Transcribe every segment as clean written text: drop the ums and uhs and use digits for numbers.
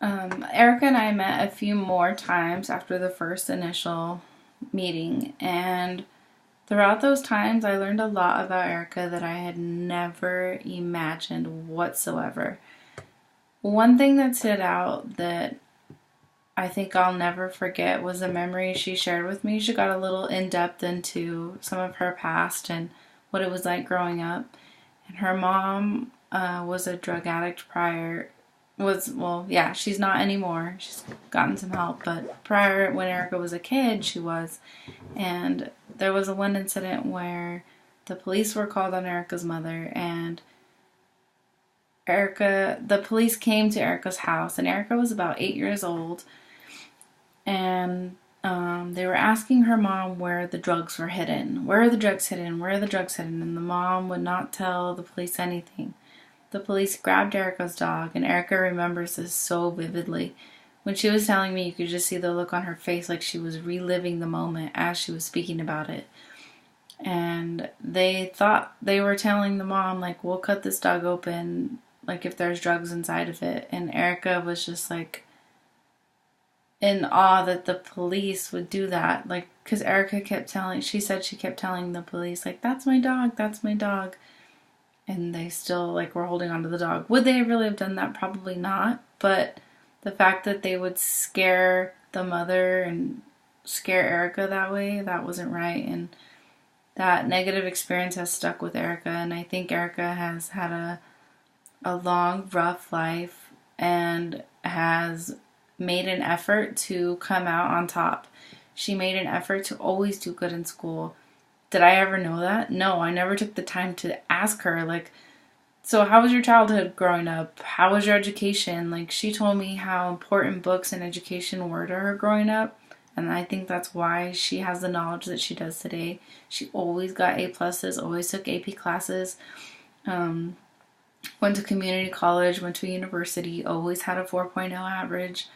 Erica and I met a few more times after the first initial meeting, and throughout those times, I learned a lot about Erica that I had never imagined whatsoever. One thing that stood out that I think I'll never forget was a memory she shared with me. She got a little in depth into some of her past and what it was like growing up. And her mom was a drug addict prior. Well, yeah, she's not anymore. She's gotten some help, but prior, when Erica was a kid, she was. And there was one incident where the police were called on Erica's mother, and the police came to Erica's house, and Erica was about 8 years old, and they were asking her mom where the drugs were hidden. Where are the drugs hidden? Where are the drugs hidden? And the mom would not tell the police anything. The police grabbed Erica's dog, and Erica remembers this so vividly. When she was telling me, you could just see the look on her face like she was reliving the moment as she was speaking about it. And they thought they were telling the mom, like, we'll cut this dog open, like, if there's drugs inside of it. And Erica was just, like, in awe that the police would do that. Like, because she said she kept telling the police, like, that's my dog, that's my dog. And they still, like, were holding on to the dog. Would they really have done that? Probably not. But the fact that they would scare the mother and scare Erica that way, that wasn't right. And that negative experience has stuck with Erica. And I think Erica has had a long, rough life and has made an effort to come out on top. She made an effort to always do good in school. Did I ever know that? No, I never took the time to ask her, like, so how was your childhood growing up? How was your education? Like, she told me how important books and education were to her growing up. And I think that's why she has the knowledge that she does today. She always got A pluses, always took AP classes, went to community college, went to university, always had a 4.0 average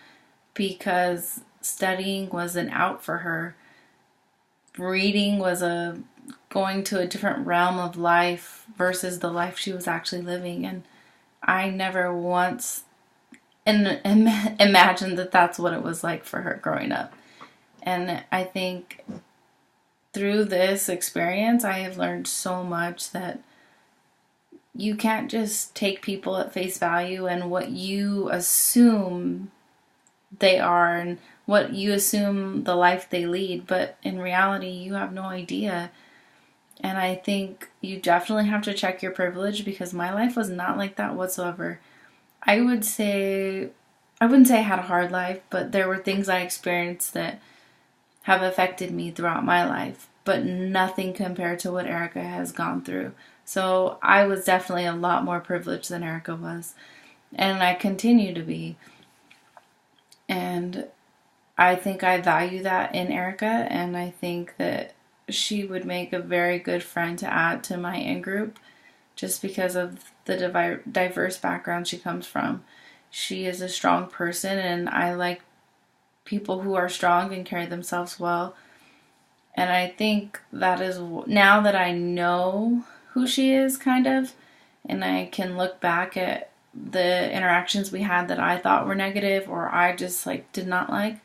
because studying was an out for her. Reading was a going to a different realm of life versus the life she was actually living. And I never once imagined that that's what it was like for her growing up. And I think through this experience, I have learned so much that you can't just take people at face value and what you assume they are and what you assume the life they lead, but in reality, you have no idea. And I think you definitely have to check your privilege because my life was not like that whatsoever. I would say, I wouldn't say I had a hard life, but there were things I experienced that have affected me throughout my life, but nothing compared to what Erica has gone through. So I was definitely a lot more privileged than Erica was, and I continue to be. And I think I value that in Erica, and I think that she would make a very good friend to add to my in group just because of the diverse background she comes from. She is a strong person, and I like people who are strong and carry themselves well. And I think that is now that I know who she is, kind of, and I can look back at the interactions we had that I thought were negative or I just like did not like,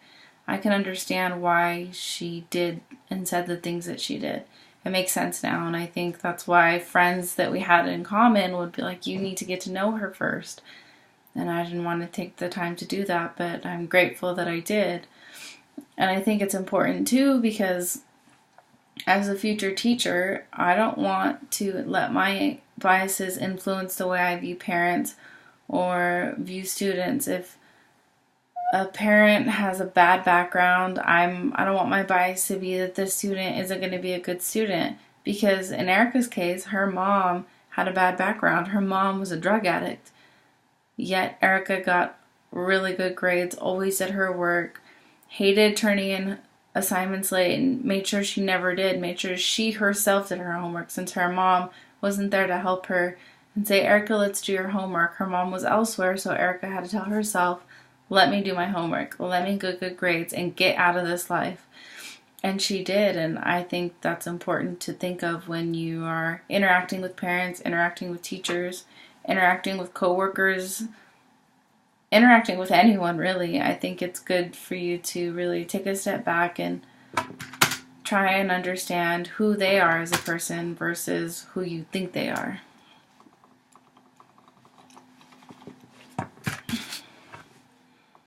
I can understand why she did and said the things that she did. It makes sense now, and I think that's why friends that we had in common would be like, you need to get to know her first. And I didn't want to take the time to do that, but I'm grateful that I did. And I think it's important too because as a future teacher, I don't want to let my biases influence the way I view parents or view students. If a parent has a bad background, I don't want my bias to be that the student isn't going to be a good student. Because in Erica's case, her mom had a bad background. Her mom was a drug addict. Yet Erica got really good grades, always did her work, hated turning in assignments late, and made sure she never did, made sure she herself did her homework since her mom wasn't there to help her and say, Erica, let's do your homework. Her mom was elsewhere, so Erica had to tell herself, let me do my homework, let me get good grades and get out of this life. And she did, and I think that's important to think of when you are interacting with parents, interacting with teachers, interacting with coworkers, interacting with anyone, really. I think it's good for you to really take a step back and try and understand who they are as a person versus who you think they are.